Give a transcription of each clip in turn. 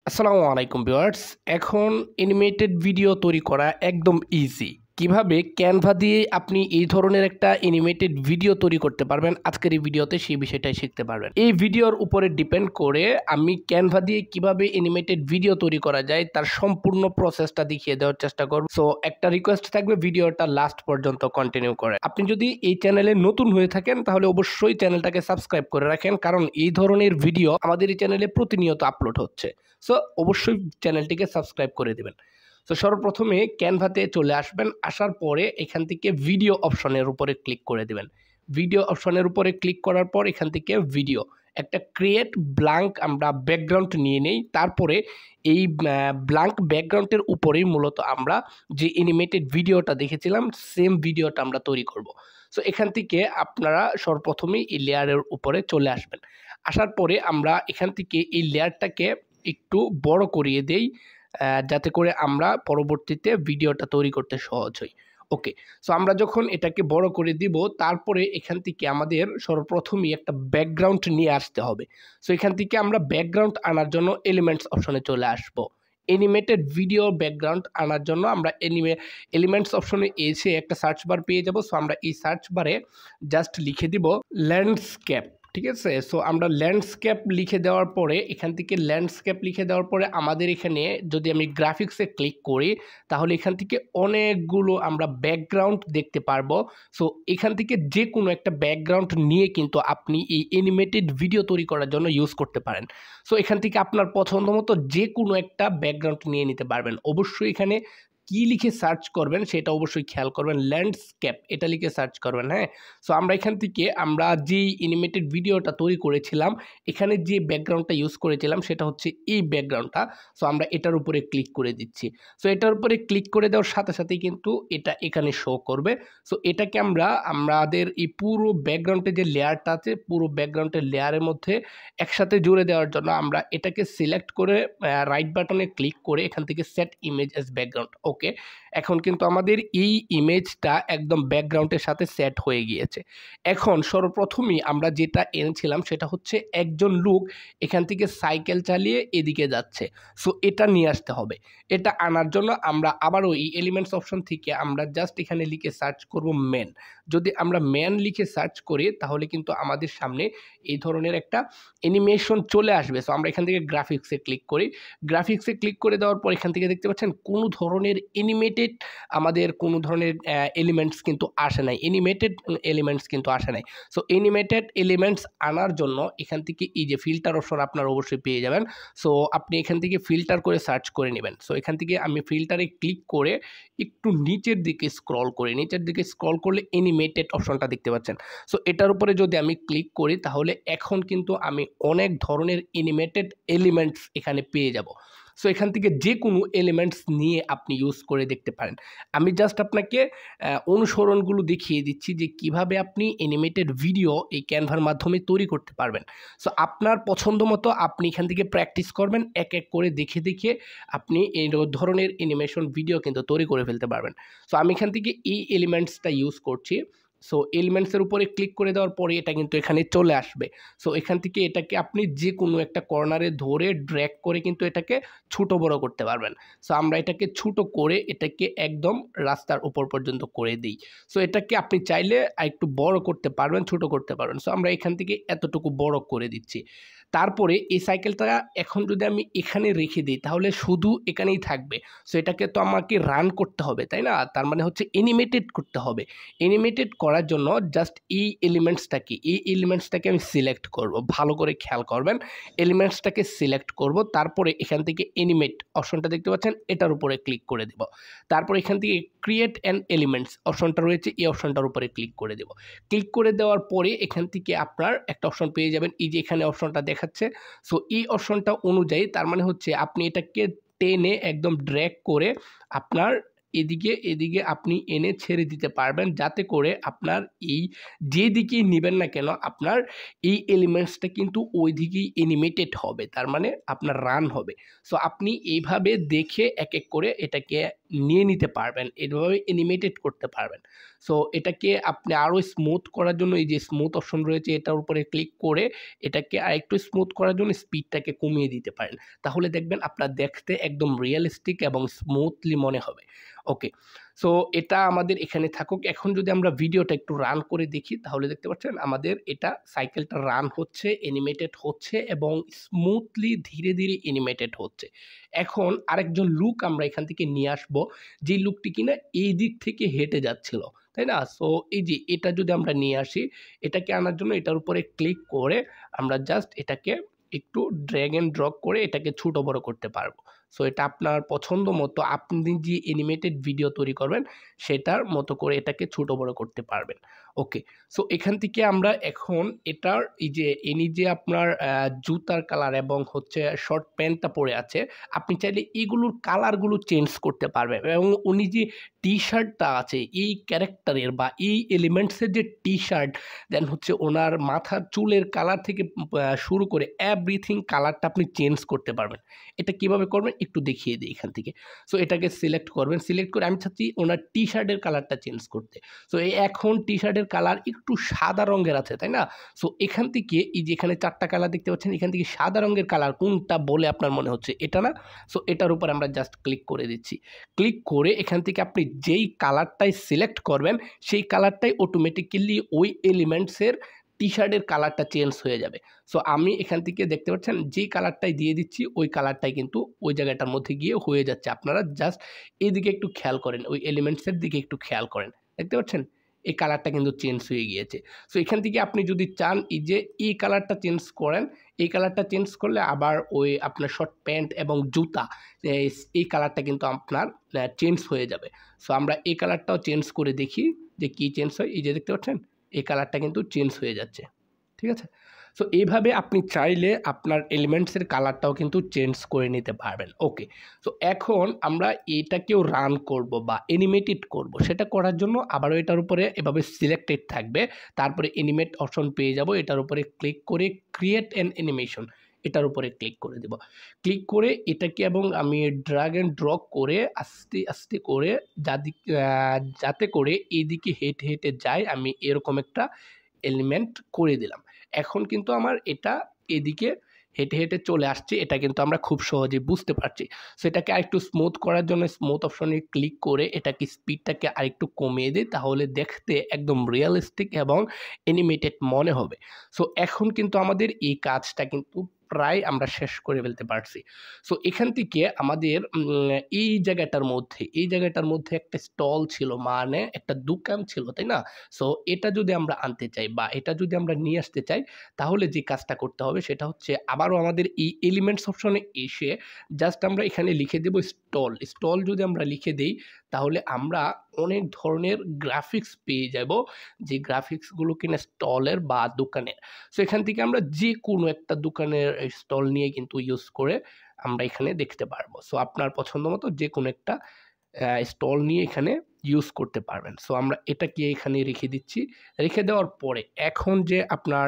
আসসালামু আলাইকুম ভিউয়ার্স। এখন অ্যানিমেটেড ভিডিও তৈরি করা একদম ইজি। কিভাবে ক্যানভা দিয়ে আপনি এই ধরনের একটা অ্যানিমেটেড ভিডিও তৈরি করতে পারবেন, আজকের এই ভিডিওতে সেই বিষয়টাই শিখতে পারবেন। এই ভিডিওর উপরে ডিপেন্ড করে আমি ক্যানভা দিয়ে কিভাবে অ্যানিমেটেড ভিডিও তৈরি করা যায় তার সম্পূর্ণ প্রসেসটা দেখিয়ে দেওয়ার চেষ্টা করব। সো একটা রিকোয়েস্ট থাকবে, ভিডিওটা লাস্ট পর্যন্ত কন্টিনিউ করেন। আপনি যদি এই চ্যানেলে নতুন হয়ে থাকেন তাহলে অবশ্যই চ্যানেলটাকে সাবস্ক্রাইব করে রাখেন, কারণ এই ধরনের ভিডিও আমাদের এই চ্যানেলে প্রতিনিয়ত আপলোড হচ্ছে। সো অবশ্যই চ্যানেলটিকে সাবস্ক্রাইব করে দেবেন। তো সর্বপ্রথমে ক্যানভাতে চলে আসবেন, আসার পরে এখান থেকে ভিডিও অপশনের উপরে ক্লিক করে দেবেন। ভিডিও অপশনের উপরে ক্লিক করার পর এখান থেকে ভিডিও একটা ক্রিয়েট ব্ল্যাঙ্ক আমরা ব্যাকগ্রাউন্ড নিয়ে নেই। তারপরে এই ব্ল্যাঙ্ক ব্যাকগ্রাউন্ডের উপরেই মূলত আমরা যে অ্যানিমেটেড ভিডিওটা দেখেছিলাম সেম ভিডিওটা আমরা তৈরি করব। সো এখান থেকে আপনারা সর্বপ্রথমেই এই লেয়ারের উপরে চলে আসবেন। আসার পরে আমরা এখান থেকে এই লেয়ারটাকে একটু বড় করিয়ে দেই, যাতে করে আমরা পরবর্তীতে ভিডিওটা তৈরি করতে সহজ হয়। ওকে, সো আমরা যখন এটাকে বড় করে দিব তারপরে এখান থেকে আমাদের সর্বপ্রথমই একটা ব্যাকগ্রাউন্ড নিয়ে আসতে হবে। সো এখান থেকে আমরা ব্যাকগ্রাউন্ড আনার জন্য এলিমেন্টস অপশনে চলে আসব। অ্যানিমেটেড ভিডিও ব্যাকগ্রাউন্ড আনার জন্য আমরা এলিমেন্টস অপশনে এসে একটা সার্চ বার পেয়ে যাব। সো আমরা এই সার্চ বারে জাস্ট লিখে দিব ল্যান্ডস্কেপ। ঠিক আছে, সো আমরা ল্যান্ডস্কেপ লিখে দেওয়ার পরে এখান থেকে ল্যান্ডস্কেপ লিখে দেওয়ার পরে আমাদের এখানে যদি আমি গ্রাফিক্সে ক্লিক করি তাহলে এখান থেকে অনেকগুলো আমরা ব্যাকগ্রাউন্ড দেখতে পারবো। সো এখান থেকে যে কোনো একটা ব্যাকগ্রাউন্ড নিয়ে কিন্তু আপনি এই অ্যানিমেটেড ভিডিও তৈরি করার জন্য ইউজ করতে পারেন। সো এখান থেকে আপনার পছন্দ মতো যে কোনো একটা ব্যাকগ্রাউন্ড নিয়ে নিতে পারবেন। অবশ্যই এখানে কি লিখে সার্চ করবেন সেটা অবশ্যই খেয়াল করবেন, ল্যান্ডস্কেপ এটা লিখে সার্চ করবেন। হ্যাঁ, সো আমরা এখান থেকে আমরা যেই অ্যানিমেটেড ভিডিওটা তৈরি করেছিলাম এখানে যে ব্যাকগ্রাউন্ডটা ইউজ করেছিলাম সেটা হচ্ছে এই ব্যাকগ্রাউন্ডটা। সো আমরা এটার উপরে ক্লিক করে দিচ্ছি। সো এটার উপরে ক্লিক করে দেওয়ার সাথে সাথেই কিন্তু এটা এখানে শো করবে। সো এটাকে আমরা আমাদের এই পুরো ব্যাকগ্রাউন্ডের যে লেয়ারটা আছে পুরো ব্যাকগ্রাউন্ডের লেয়ারের মধ্যে একসাথে জুড়ে দেওয়ার জন্য আমরা এটাকে সিলেক্ট করে রাইট বাটনে ক্লিক করে এখান থেকে সেট ইমেজ অ্যাজ ব্যাকগ্রাউন্ড। ওকে, এখন কিন্তু আমাদের এই ইমেজটা একদম ব্যাকগ্রাউন্ডের সাথে সেট হয়ে গিয়েছে। এখন সর্বপ্রথমেই আমরা যেটা এনেছিলাম সেটা হচ্ছে একজন লোক এখান থেকে সাইকেল চালিয়ে এদিকে যাচ্ছে। সো এটা নিয়ে আসতে হবে। এটা আনার জন্য আমরা আবারও এই এলিমেন্টস অপশন থেকে আমরা জাস্ট এখানে লিখে সার্চ করব ম্যান। যদি আমরা ম্যান লিখে সার্চ করি তাহলে কিন্তু আমাদের সামনে এই ধরনের একটা অ্যানিমেশন চলে আসবে। সো আমরা এখান থেকে গ্রাফিক্সে ক্লিক করি। গ্রাফিক্সে ক্লিক করে দেওয়ার পর এখান থেকে দেখতে পাচ্ছেন কোনো ধরনের অ্যানিমেটেড আমাদের কোনো ধরনের এলিমেন্টস কিন্তু আসে নাই, অ্যানিমেটেড এলিমেন্টস কিন্তু আসে নাই। সো অ্যানিমেটেড এলিমেন্টস আনার জন্য এখান থেকে এই যে ফিল্টার অপশন আপনারা অবশ্যই পেয়ে যাবেন। সো আপনি এখান থেকে ফিল্টার করে সার্চ করে নেবেন। সো এখান থেকে আমি ফিল্টারে ক্লিক করে একটু নিচের দিকে স্ক্রল করি। নিচের দিকে স্ক্রল করলে অ্যানিমেটেড অপশনটা দেখতে পাচ্ছেন। সো এটার উপরে যদি আমি ক্লিক করি তাহলে এখন কিন্তু আমি অনেক ধরনের অ্যানিমেটেড এলিমেন্টস এখানে পেয়ে যাব। সো এখান থেকে যে কোনো এলিমেন্টস নিয়ে আপনি ইউজ করে দেখতে পারেন। আমি জাস্ট আপনাকে অনুসরণগুলো দেখিয়ে দিচ্ছি যে কিভাবে আপনি অ্যানিমেটেড ভিডিও এই ক্যানভার মাধ্যমে তৈরি করতে পারবেন। সো আপনার পছন্দ মতো আপনি এখান থেকে প্র্যাকটিস করবেন, এক এক করে দেখে দেখে আপনি এই ধরনের অ্যানিমেশন ভিডিও কিন্তু তৈরি করে ফেলতে পারবেন। সো আমি এখান থেকে এই এলিমেন্টসটা ইউজ করছি। সো এলিমেন্টসের উপরে ক্লিক করে দেওয়ার পরে এটা কিন্তু এখানে চলে আসবে। সো এখান থেকে এটাকে আপনি যে কোনো একটা কর্নারে ধরে ড্র্যাগ করে কিন্তু এটাকে ছোটো বড়ো করতে পারবেন। সো আমরা এটাকে ছোটো করে এটাকে একদম রাস্তার উপর পর্যন্ত করে দিই। সো এটাকে আপনি চাইলে আরেকটু বড় করতে পারবেন, ছোটো করতে পারবেন। সো আমরা এখান থেকে এতটুকু বড় করে দিচ্ছি। তারপরে এই সাইকেলটা এখন যদি আমি এখানে রেখে দিই তাহলে শুধু এখানেই থাকবে। সো এটাকে তো আমাকে রান করতে হবে, তাই না? তার মানে হচ্ছে অ্যানিমেটেড করতে হবে। অ্যানিমেটেড করার জন্য জাস্ট এই এলিমেন্টসটাকে আমি সিলেক্ট করব। ভালো করে খেয়াল করবেন, এলিমেন্টসটাকে সিলেক্ট করব। তারপরে এখান থেকে অ্যানিমেট অপশনটা দেখতে পাচ্ছেন, এটার উপরে ক্লিক করে দেব। তারপর এখান থেকে ক্রিয়েট অ্যান এলিমেন্টস অপশনটা রয়েছে, এই অপশনটার উপরে ক্লিক করে দেব। ক্লিক করে দেওয়ার পরে এখান থেকে আপনার একটা অপশন পেয়ে যাবেন, এই যে এখানে অপশনটা দেখাচ্ছে। সো এই অপশনটা অনুযায়ী তার মানে হচ্ছে আপনি এটাকে টেনে একদম ড্র্যাগ করে আপনার এদিকে আপনি এনে ছেড়ে দিতে পারবেন, যাতে করে আপনার এই যেদিকেই নেবেন না কেন আপনার এই এলিমেন্টসটা কিন্তু ওই দিকেই অ্যানিমেটেড হবে, তার মানে আপনার রান হবে। সো আপনি এইভাবে দেখে এক এক করে এটাকে নিয়ে নিতে পারবেন, এভাবে অ্যানিমেটেড করতে পারবেন। সো এটাকে আপনি আরও স্মুথ করার জন্য এই যে স্মুথ অপশন রয়েছে এটার উপরে ক্লিক করে এটাকে আরেকটু স্মুথ করার জন্য স্পিডটাকে কমিয়ে দিতে পারেন। তাহলে দেখবেন আপনার দেখতে একদম রিয়েলিস্টিক এবং স্মুথলি মনে হবে। ওকে, সো এটা আমাদের এখানে থাকুক। এখন যদি আমরা ভিডিওটা একটু রান করে দেখি তাহলে দেখতে পাচ্ছেন আমাদের এটা সাইকেলটা রান হচ্ছে, অ্যানিমেটেড হচ্ছে এবং স্মুথলি ধীরে ধীরে অ্যানিমেটেড হচ্ছে। এখন আরেকজন লুক আমরা এখান থেকে নিয়ে আসবো, যে লুকটি কিনা এই দিক থেকে হেঁটে যাচ্ছিল, তাই না? সো এই যে এটা যদি আমরা নিয়ে আসি, এটাকে আনার জন্য এটার উপরে ক্লিক করে আমরা জাস্ট এটাকে একটু ড্র্যাগ অ্যান্ড ড্রপ করে এটাকে ছোট বড় করতে পারবো। সো এটা আপনার পছন্দ মতো আপনি যে অ্যানিমেটেড ভিডিও তৈরি করবেন সেটার মতো করে এটাকে ছোট বড় করতে পারবেন। ওকে, সো এখান থেকে আমরা এখন এটার এই যে ইনি যে আপনার জুতার কালার এবং হচ্ছে শর্ট প্যান্টটা পরে আছে, আপনি চাইলে এগুলোর কালারগুলো চেঞ্জ করতে পারবেন এবং উনি যে টি শার্টটা আছে এই ক্যারেক্টারের বা এই এলিমেন্টসের যে টি শার্ট, দেন হচ্ছে ওনার মাথার চুলের কালার থেকে শুরু করে এভরিথিং কালারটা আপনি চেঞ্জ করতে পারবেন। এটা কিভাবে করবেন একটু দেখিয়ে দিই এখান থেকে। সো এটাকে সিলেক্ট করবেন, সিলেক্ট করে আমি চাচ্ছি ওনার টি শার্টের কালারটা চেঞ্জ করতে। সো এই এখন টি শার্টের কালার একটু সাদা রঙের আছে, তাই না? সো এখান থেকে এই যে এখানে 4টা কালার দেখতে পাচ্ছেন, এখান থেকে সাদা রঙের কালার কোনটা বলে আপনার মনে হচ্ছে? এটা না? সো এটার উপর আমরা জাস্ট ক্লিক করে দিচ্ছি। ক্লিক করে এখান থেকে আপনি যেই কালারটাই সিলেক্ট করবেন সেই কালারটাই অটোমেটিক্যালি ওই এলিমেন্টসের টি শার্টের কালারটা চেঞ্জ হয়ে যাবে। সো আমি এখান থেকে দেখতে পাচ্ছেন যেই কালারটাই দিয়ে দিচ্ছি ওই কালারটাই কিন্তু ওই জায়গাটার মধ্যে গিয়ে হয়ে যাচ্ছে। আপনারা জাস্ট এইদিকে একটু খেয়াল করেন, ওই এলিমেন্টসের দিকে একটু খেয়াল করেন। দেখতে পাচ্ছেন? এই কালারটা কিন্তু চেঞ্জ হয়ে গিয়েছে। সো এখান থেকে আপনি যদি চান এই যে এই কালারটা চেঞ্জ করেন, এই কালারটা চেঞ্জ করলে আবার ওই আপনার শর্ট প্যান্ট এবং জুতা এই কালারটা কিন্তু আপনার চেঞ্জ হয়ে যাবে। সো আমরা এই কালারটাও চেঞ্জ করে দেখি যে কি চেঞ্জ হয়। এই যে দেখতে পাচ্ছেন? এই কালারটা কিন্তু চেঞ্জ হয়ে যাচ্ছে। ঠিক আছে? সো এইভাবে আপনি চাইলে আপনার এলিমেন্টসের কালারটাও কিন্তু চেঞ্জ করে নিতে পারবেন। ওকে, সো এখন আমরা এটাকেও রান করব বা অ্যানিমেটেড করব। সেটা করার জন্য আবারও এটার উপরে এভাবে সিলেক্টেড থাকবে, তারপরে অ্যানিমেট অপশন পেয়ে যাব। এটার উপরে ক্লিক করে ক্রিয়েট অ্যান অ্যানিমেশন এটার উপরে ক্লিক করে দেব। ক্লিক করে এটাকে এবং আমি ড্র্যাগ অ্যান্ড ড্রপ করে আস্তে আস্তে করে যাতে করে এইদিকে হেঁটে হেঁটে যায়, আমি এরকম একটা এলিমেন্ট করে দিলাম। এখন কিন্তু আমার এটা এদিকে হেঁটে হেঁটে চলে আসছে, এটা কিন্তু আমরা খুব সহজেই বুঝতে পারছি। সো এটাকে আরেকটু স্মুথ করার জন্য স্মুথ অপশনে ক্লিক করে এটাকে স্পিডটাকে আরেকটু কমিয়ে দিই, তাহলে দেখতে একদম রিয়েলিস্টিক এবং অ্যানিমেটেড মনে হবে। সো এখন কিন্তু আমাদের এই কাজটা কিন্তু প্রায় আমরা শেষ করে ফেলতে পারছি। সো এখান থেকে আমাদের এই জায়গাটার মধ্যে একটা স্টল ছিল, মানে একটা দোকান ছিল, তাই না? সো এটা যদি আমরা আনতে চাই বা এটা যদি আমরা নিয়ে আসতে চাই তাহলে যে কাজটা করতে হবে সেটা হচ্ছে আবারও আমাদের এই এলিমেন্টস অপশনে এসে জাস্ট আমরা এখানে লিখে দেব স্টল। স্টল যদি আমরা লিখে দেই তাহলে আমরা অনেক ধরনের গ্রাফিক্স পেয়ে যাব, যে গ্রাফিক্সগুলো কিনা স্টলের বা দোকানের। সো এখান থেকে আমরা যে কোনো একটা দোকানের স্টল নিয়ে কিন্তু ইউজ করে আমরা এখানে দেখতে পারবো। সো আপনার পছন্দ মতো যে কোনো একটা স্টল নিয়ে এখানে ইউজ করতে পারবেন। সো আমরা এটাকে এখানে রেখে দিচ্ছি। রেখে দেওয়ার পরে এখন যে আপনার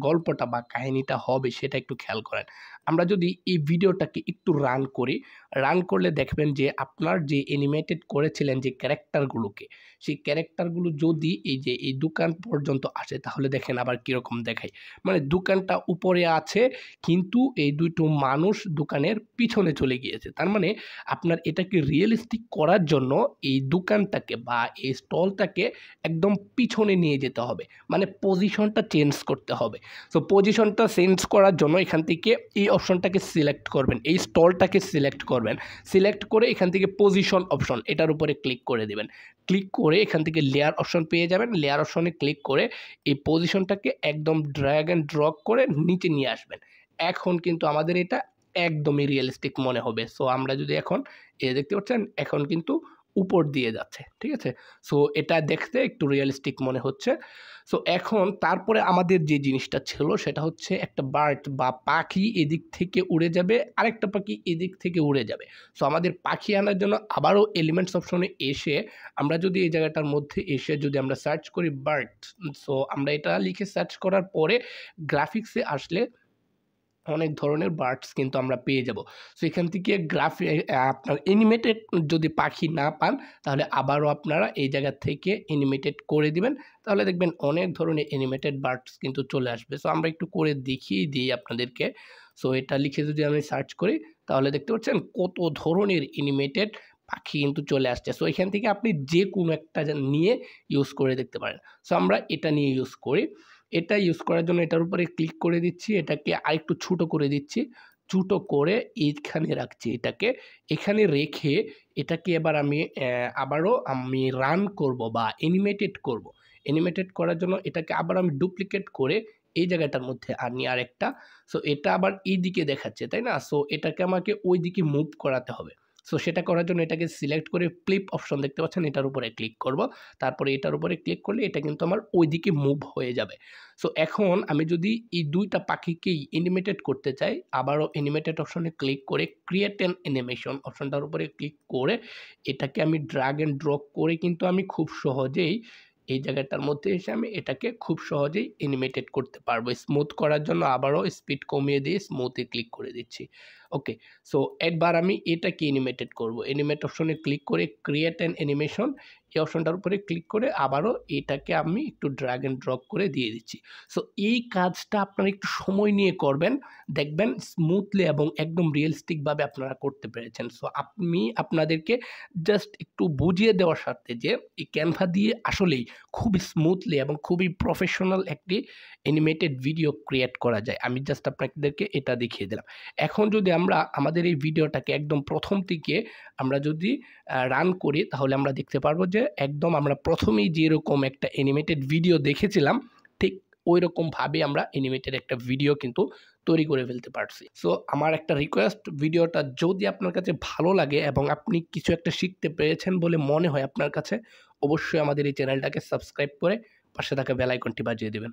গল্পটা বা কাহিনীটা হবে সেটা একটু খেয়াল করেন। আমরা যদি এই ভিডিওটাকে একটু রান করি, রান করলে দেখবেন যে আপনার যে অ্যানিমেটেড করেছিলেন যে ক্যারেক্টারগুলোকে, সেই ক্যারেক্টারগুলো যদি এই যে এই দোকান পর্যন্ত আসে তাহলে দেখেন আবার কীরকম দেখায়। মানে দোকানটা উপরে আছে কিন্তু এই দুটো মানুষ দোকানের পিছনে চলে গিয়েছে। তার মানে আপনার এটাকে রিয়েলিস্টিক করার জন্য এই দোকানটাকে বা এই স্টলটাকে একদম পিছনে নিয়ে যেতে হবে, মানে পজিশনটা চেঞ্জ করতে হবে। সো পজিশনটা চেঞ্জ করার জন্য এখান থেকে এই অপশনটাকে সিলেক্ট করবেন, এই স্টলটাকে সিলেক্ট করবেন, সিলেক্ট করে এখান থেকে পজিশন অপশন এটার উপরে ক্লিক করে দেবেন। ক্লিক করে এখান থেকে লেয়ার অপশন পেয়ে যাবেন, লেয়ার অপশনে ক্লিক করে এই পজিশনটাকে একদম ড্র্যাগ অ্যান্ড ড্রপ করে নিচে নিয়ে আসবেন। এখন কিন্তু আমাদের এটা একদমই রিয়েলিস্টিক মনে হবে। সো আমরা যদি এখন দেখতে পাচ্ছেন এখন কিন্তু উপর দিয়ে যাচ্ছে, ঠিক আছে? সো এটা দেখতে একটু রিয়েলিস্টিক মনে হচ্ছে। সো এখন তারপরে আমাদের যে জিনিসটা ছিল সেটা হচ্ছে একটা বার্ড বা পাখি এদিক থেকে উড়ে যাবে, আরেকটা পাখি এদিক থেকে উড়ে যাবে। সো আমাদের পাখি আনার জন্য আবারও এলিমেন্টস অপশনে এসে আমরা যদি এই জায়গাটার মধ্যে এসে যদি আমরা সার্চ করি বার্ড, সো আমরা এটা লিখে সার্চ করার পরে গ্রাফিক্সে আসলে অনেক ধরনের বার্ডস কিন্তু আমরা পেয়ে যাব। সো এখান থেকে আপনার অ্যানিমেটেড যদি পাখি না পান তাহলে আবারও আপনারা এই জায়গা থেকে অ্যানিমেটেড করে দিবেন, তাহলে দেখবেন অনেক ধরনের অ্যানিমেটেড বার্ডস কিন্তু চলে আসবে। সো আমরা একটু করে দেখিয়ে দিই আপনাদেরকে। সো এটা লিখে যদি আমি সার্চ করি তাহলে দেখতে পাচ্ছেন কত ধরনের অ্যানিমেটেড পাখি কিন্তু চলে আসছে। সো এখান থেকে আপনি যে কোনো একটা নিয়ে ইউজ করে দেখতে পারেন। সো আমরা এটা নিয়ে ইউজ করি। এটা ইউজ করার জন্য এটার উপরে ক্লিক করে দিচ্ছি, এটাকে আরেকটু ছোটো করে দিচ্ছি, ছোটো করে এইখানে রাখছি। এটাকে এখানে রেখে এটাকে এবার আমি আবারও রান করব বা অ্যানিমেটেড করব। অ্যানিমেটেড করার জন্য এটাকে আবার আমি ডুপ্লিকেট করে এই জায়গাটার মধ্যে আনি আরেকটা। সো এটা আবার এই দিকে দেখাচ্ছে, তাই না? সো এটাকে আমাকে ওই দিকে মুভ করাতে হবে। সো সেটা করার জন্য এটাকে সিলেক্ট করে ফ্লিপ অপশন দেখতে পাচ্ছেন, এটার উপরে ক্লিক করব। তারপরে এটার উপরে ক্লিক করলে এটা কিন্তু আমার ওই দিকে মুভ হয়ে যাবে। সো এখন আমি যদি এই দুইটা পাখিকেই অ্যানিমেটেড করতে চাই, আবারও অ্যানিমেটেড অপশনে ক্লিক করে ক্রিয়েট অ্যান অ্যানিমেশন অপশনটার উপরে ক্লিক করে এটাকে আমি ড্র্যাগ অ্যান্ড ড্রপ করে কিন্তু আমি খুব সহজেই এই জায়গাটার মধ্যে এসে আমি এটাকে খুব সহজেই অ্যানিমেটেড করতে পারবো। স্মুথ করার জন্য আবারও স্পিড কমিয়ে দিয়ে স্মুথে ক্লিক করে দিচ্ছি। ওকে, সো একবার আমি এটাকে অ্যানিমেটেড করব। অ্যানিমেট অপশনে ক্লিক করে ক্রিয়েট অ্যান অ্যানিমেশন এই অপশনটার উপরে ক্লিক করে আবারও এটাকে আমি একটু ড্র্যাগ অ্যান্ড ড্রপ করে দিয়ে দিচ্ছি। সো এই কাজটা আপনারা একটু সময় নিয়ে করবেন, দেখবেন স্মুথলি এবং একদম রিয়েলিস্টিকভাবে আপনারা করতে পেরেছেন। সো আমি আপনাদেরকে জাস্ট একটু বুঝিয়ে দেওয়ার স্বার্থে যে এই ক্যানভা দিয়ে আসলেই খুব স্মুথলি এবং খুবই প্রফেশনাল একটি অ্যানিমেটেড ভিডিও ক্রিয়েট করা যায়। আমি জাস্ট আপনাদেরকে এটা দেখিয়ে দিলাম। এখন যদি আমরা আমাদের এই ভিডিওটাকে একদম প্রথম থেকে আমরা যদি রান করি তাহলে আমরা দেখতে পারবো যে একদম আমরা প্রথমেই যেরকম একটা অ্যানিমেটেড ভিডিও দেখেছিলাম ঠিক ওই রকমভাবে আমরা অ্যানিমেটেড একটা ভিডিও কিন্তু তৈরি করে ফেলতে পারছি। সো আমার একটা রিকোয়েস্ট, ভিডিওটা যদি আপনার কাছে ভালো লাগে এবং আপনি কিছু একটা শিখতে পেরেছেন বলে মনে হয় আপনার কাছে, অবশ্যই আমাদের এই চ্যানেলটাকে সাবস্ক্রাইব করে পাশে থাকা বেল আইকনটি বাজিয়ে দেবেন।